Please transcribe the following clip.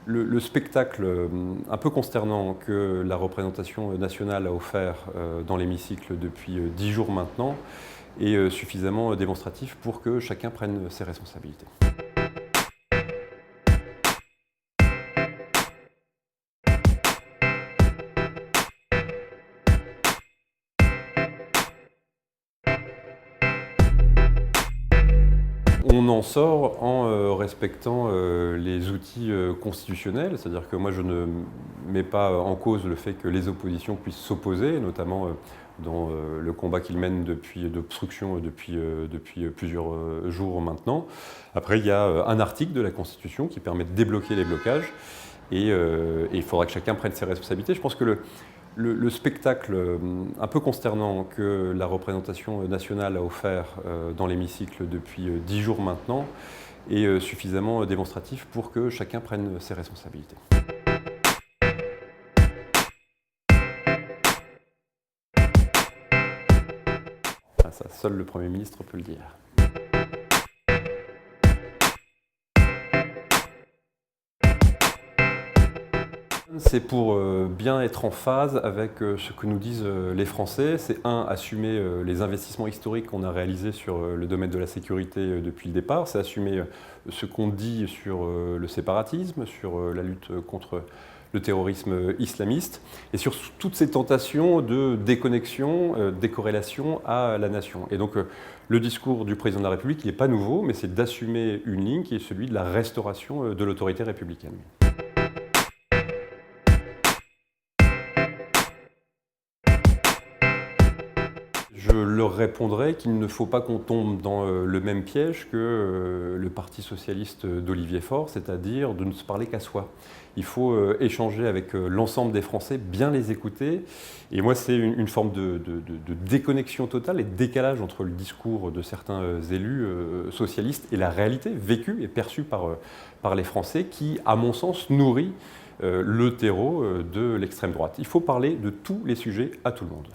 Le spectacle un peu consternant que la représentation nationale a offert dans l'hémicycle depuis 10 jours maintenant est suffisamment démonstratif pour que chacun prenne ses responsabilités. On en sort en respectant les outils constitutionnels, c'est-à-dire que moi je ne mets pas en cause le fait que les oppositions puissent s'opposer, notamment dans le combat qu'ils mènent d'obstruction depuis plusieurs jours maintenant. Après, il y a un article de la Constitution qui permet de débloquer les blocages et il faudra que chacun prenne ses responsabilités. Je pense que le spectacle un peu consternant que la représentation nationale a offert dans l'hémicycle depuis 10 jours maintenant est suffisamment démonstratif pour que chacun prenne ses responsabilités. Ça, seul le Premier ministre peut le dire. C'est pour bien être en phase avec ce que nous disent les Français. C'est assumer les investissements historiques qu'on a réalisés sur le domaine de la sécurité depuis le départ. C'est assumer ce qu'on dit sur le séparatisme, sur la lutte contre le terrorisme islamiste et sur toutes ces tentations de déconnexion, décorrélation à la nation. Et donc le discours du président de la République, il n'est pas nouveau, mais c'est d'assumer une ligne qui est celui de la restauration de l'autorité républicaine. Je leur répondrai qu'il ne faut pas qu'on tombe dans le même piège que le Parti socialiste d'Olivier Faure, c'est-à-dire de ne se parler qu'à soi. Il faut échanger avec l'ensemble des Français, bien les écouter. Et moi, c'est une forme de déconnexion totale et de décalage entre le discours de certains élus socialistes et la réalité vécue et perçue par les Français qui, à mon sens, nourrit le terreau de l'extrême droite. Il faut parler de tous les sujets à tout le monde.